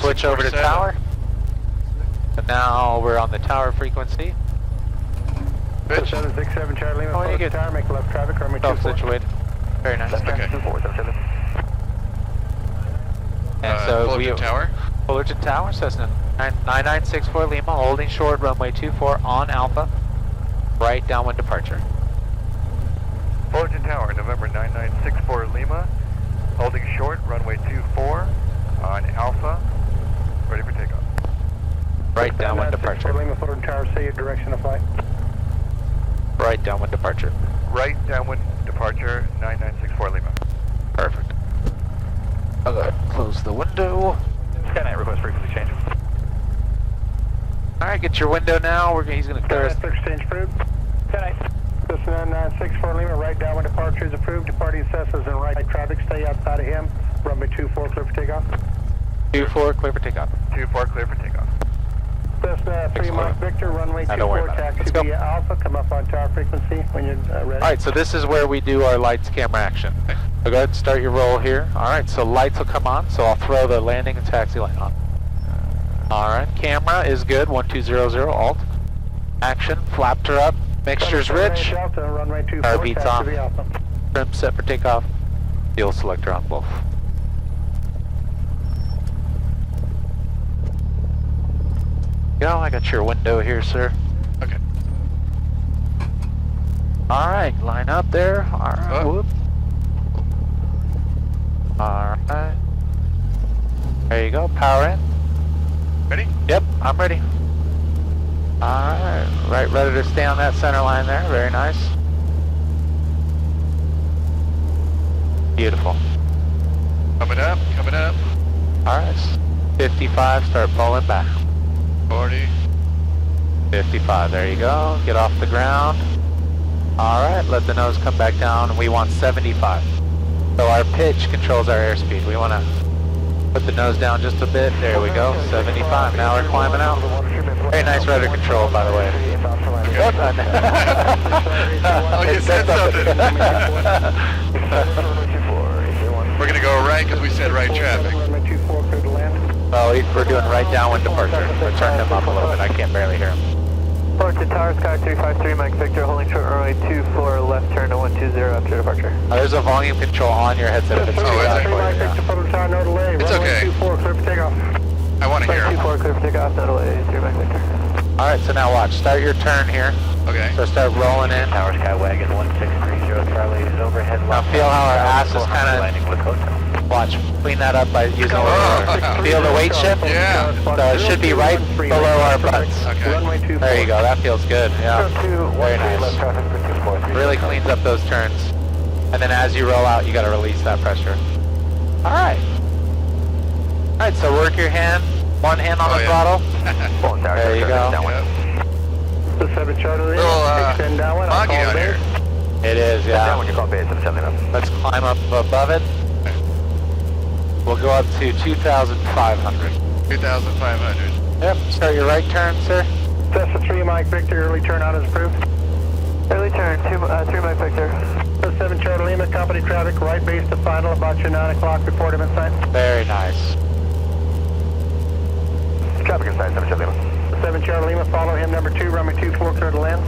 switch over to tower. And now we're on the tower frequency. Pitch. 767 Charlie Lima, Oh, you get tower, make left traffic, runway 24. situated. Very nice. Okay. And so we Fullerton Tower. Fullerton Tower, Cessna 9964 Lima, holding short, runway 24 on Alpha, right downwind departure. Fullerton Tower, November 9964 Lima, holding short, runway 24 on Alpha, ready for takeoff. Right downwind departure. Lima, Fullerton Tower, say your direction of flight. Right downwind departure. Right downwind departure, 9964 Lima. Perfect. Okay, close the window. Skynet request frequency change. All right, get your window now. He's going to clear us. Exchange approved. Cessna 964 Lima, right downwind departure is approved. Departing Cessna's in right traffic, stay outside of him. Runway 24, clear for takeoff. 24, clear for takeoff. 24 clear for takeoff. Cessna 3 Mike Victor, runway Now, don't worry 24, about it. taxi Let's go. via Alpha, come up on tower frequency when you're ready. All right, so this is where we do our lights, camera, action. So go ahead and start your roll here. All right, so lights will come on, so I'll throw the landing and taxi light on. All right, camera is good, 1200 alt. Action, flapped her up, mixture's rich. Delta, runway 24, Our beats taxi on. via Alpha. Trim set for takeoff. Fuel selector on both. Go, I got your window here, sir. Okay. All right, line up there. All right, Oh. whoop. All right. There you go, power in. Ready? Yep, I'm ready. All right, ready to stay on that center line there. Very nice. Beautiful. Coming up, coming up. All right, 55, start pulling back. 40. 55, there you go. Get off the ground. All right, let the nose come back down. We want 75. So our pitch controls our airspeed. We want to put the nose down just a bit. There we go, 75. Now we're climbing out. Very nice rudder control, by the way. Yep. Oh, you said something. We're going to go right because we said right traffic. Runway 24, clear to land. Well, we're doing right downwind departure. We're turning them up a little bit. I can't barely hear him. Fullerton Tower, Sky 353, Mike Victor, holding short runway 24, left turn to 120 after departure. There's a volume control on your headset if it's too Oh, is loud it? for you. Yeah. Fullerton Tower, no delay. It's Runway okay. 24, clear for takeoff. I want to hear Mike him. 24, clear for takeoff, no delay, 3 Mike Victor. All right, so now watch. Start your turn here. Okay. So start rolling in. Tower Skywagon 1630 Charlie is overhead. Now feel how our ass is kind of, watch, clean that up by using a little water. Feel the weight shift? Yeah. So it should be right below our butts. Okay. Runway 24. There you go, that feels good, yeah. Very nice. traffic for 243. Really cleans up those turns. And then as you roll out, you gotta release that pressure. All right. All right, so work your hand, one hand on Oh, the yeah. throttle. Fullerton Tower, There you go. downwind. The 7 Charlie, Little, extend downwind. I'll foggy call out here. base. It is, yeah. Downwind, you call base, I'm sending up. Let's climb up above it. We'll go up to 2,500. 2,500. Yep, start your right turn, sir. Cessna 3 Mike Victor, early turn out is approved. Early turn, 3 Mike Victor. The 7 Charlie Lima, company traffic, right base to final, about your 9 o'clock, report him in sight. Very nice. Traffic inside, 7 Charlie Lima. The 7 Charlie Lima, follow him, number 2, runway 24, clear to land.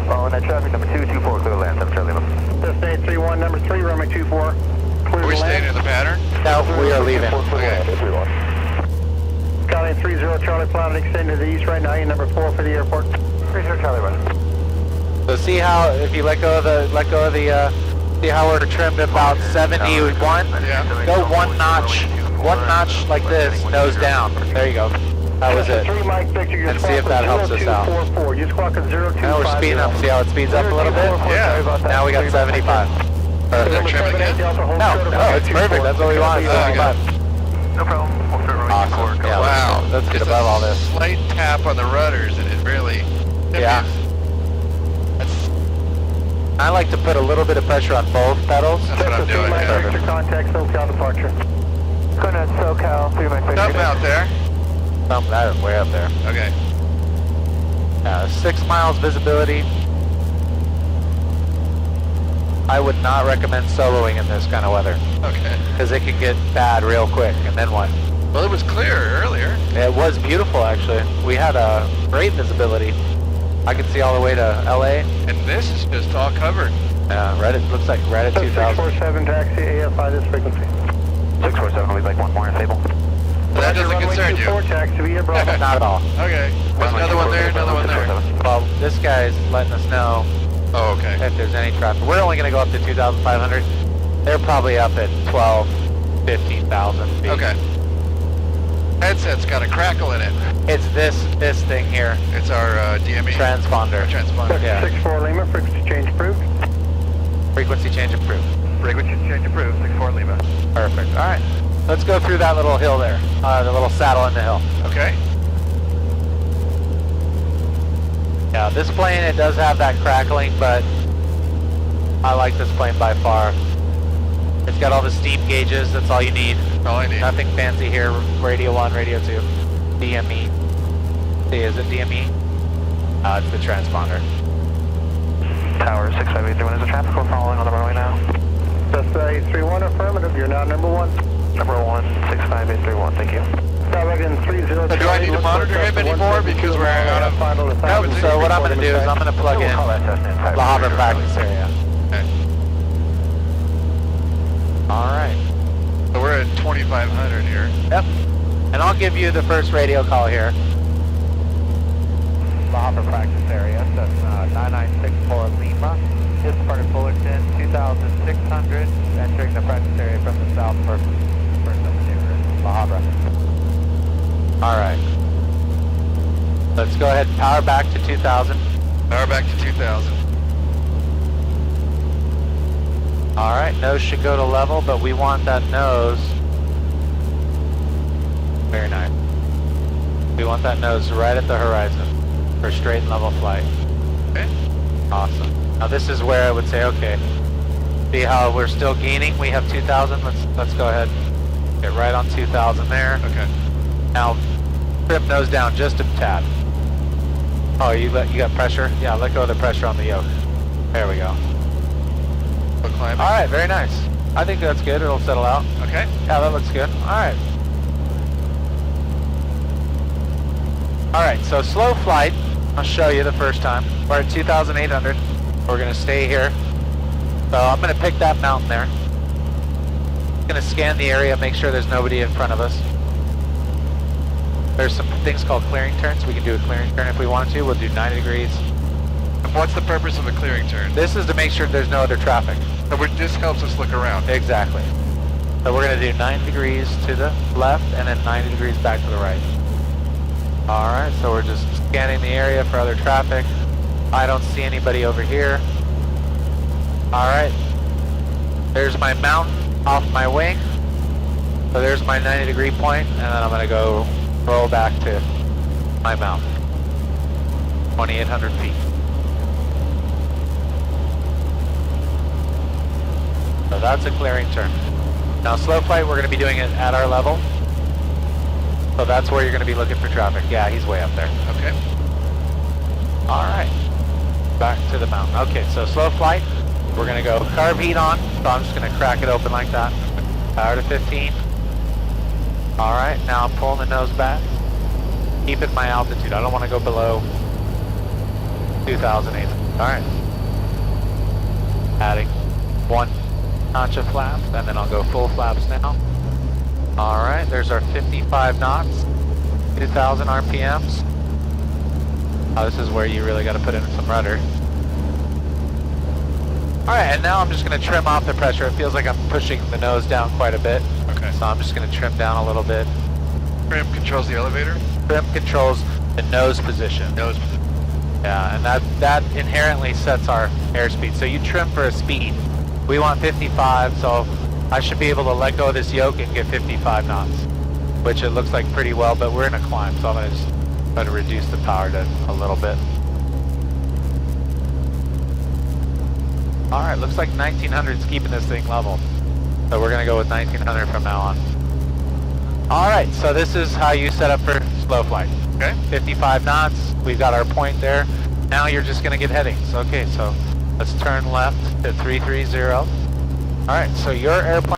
Following that traffic, number 224, clear to land, 7 Charlie Lima. Cessna 831, number 3, runway 24, clear Are we to staying in land. the pattern? No, we are leaving. Okay. Scotty 30 Charlie, Planet extending to the east right now, you number 4 for the airport. 30 Charlie, run. So see how if you let go of the see how we're trimmed about 71. Yeah. Go one notch like this, nose down. There you go. That was it. 3 Mike Victor, you're And see if that helps us out. 0244. You're squawking 0250. Now we're speeding up. See how it speeds up a little bit? Yeah. Now we got 75. Perfect. Trim again? No, it's perfect. That's what we want. Oh, okay. 75. No problem. We'll start running Awesome. 24. Yeah, Wow. let's get Just above a all this. slight tap on the rudders and it really... Yeah. I like to put a little bit of pressure on both pedals. That's what I'm Cessna 3 doing, Mike yeah. Victor, contact SoCal departure. Going at SoCal, 3 Mike Victor. Up out there. That is way up there. Okay. 6 miles visibility. I would not recommend soloing in this kind of weather Okay. because it can get bad real quick. And then what? Well, it was clear earlier. It was beautiful, actually. We had a great visibility. I could see all the way to LA. And this is just all covered. Yeah, right at, looks like right at 2000. 647 taxi, AFI this frequency. 647, we'd like one more, Sable. That doesn't concern you. 24 taxi via Bravo. Not at all. Okay. There's another one there, another one there. Well, this guy's letting us know Oh, okay. if there's any traffic. We're only going to go up to 2,500. They're probably up at 12, 15,000 feet. Okay. Headset's got a crackle in it. It's this thing here. It's our DME. Transponder. Transponder. Yeah. 64 Lima, frequency change approved. Frequency change approved. Frequency change approved, 64 Lima. Perfect. All right. Let's go through that little hill there. The little saddle in the hill. Okay. Yeah, this plane, it does have that crackling, but I like this plane by far. It's got all the steam gauges. That's all you need. All I need. Nothing fancy here. Radio 1, radio 2. DME. See, is it DME? It's the transponder. Tower 6581 is a traffic. We're following on the runway now. That's 831 affirmative. You're now number 1. Number 1, 65831. Thank you. So do I need to monitor him anymore because we're out of... Nope, so what I'm going to do is I'm going to plug in La Habra practice area. Okay. Alright. So we're at 2,500 here. Yep. And I'll give you the first radio call here. La Habra practice area, that's 9964 Lima. Just departed Fullerton, 2,600, entering the practice area from the south for first maneuver, La Habra. Alright. Let's go ahead and power back to 2,000. Power back to 2,000. Alright, nose should go to level, but we want that nose. Very nice. We want that nose right at the horizon for straight and level flight. Okay. Awesome. Now this is where I would say, okay, see how we're still gaining? We have 2,000. Let's go ahead. Get right on 2,000 there. Okay. Now, trim nose down just a tad. Oh, you got pressure? Yeah, let go of the pressure on the yoke. There we go. We're climbing. All right, very nice. I think that's good. It'll settle out. Okay. Yeah, that looks good. All right. All right, so slow flight. I'll show you the first time. We're at 2,800. We're going to stay here. So I'm going to pick that mountain there. Going to scan the area, make sure there's nobody in front of us. There's some things called clearing turns. We can do a clearing turn if we want to. We'll do 90 degrees. And what's the purpose of a clearing turn? This is to make sure there's no other traffic. So this helps us look around. Exactly. So we're going to do 90 degrees to the left and then 90 degrees back to the right. All right, so we're just scanning the area for other traffic. I don't see anybody over here. All right. There's my mountain off my wing. So there's my 90 degree point, and then I'm going to go roll back to my mountain. 2,800 feet. So that's a clearing turn. Now slow flight, we're going to be doing it at our level. So that's where you're going to be looking for traffic. Yeah, he's way up there. Okay. All right. Back to the mountain. Okay, so slow flight. We're going to go carb heat on. So I'm just going to crack it open like that. Power to 15. All right, now I'm pulling the nose back. Keeping my altitude. I don't want to go below 2,008. All right. Adding 1 notch of flaps, and then I'll go full flaps now. All right, there's our 55 knots, 2,000 RPMs. Oh, this is where you really got to put in some rudder. All right, and now I'm just going to trim off the pressure. It feels like I'm pushing the nose down quite a bit. Okay. So I'm just going to trim down a little bit. Trim controls the elevator? Trim controls the nose position. Nose position. Yeah, and that inherently sets our airspeed. So you trim for a speed. We want 55, so I should be able to let go of this yoke and get 55 knots, which it looks like pretty well, but we're in a climb, so I'm going to just try to reduce the power to a little bit. All right, looks like 1900 is keeping this thing level. So we're going to go with 1900 from now on. All right, so this is how you set up for slow flight. Okay. 55 knots, we've got our point there. Now you're just going to get headings. Okay, so let's turn left to 330. All right, so your airplane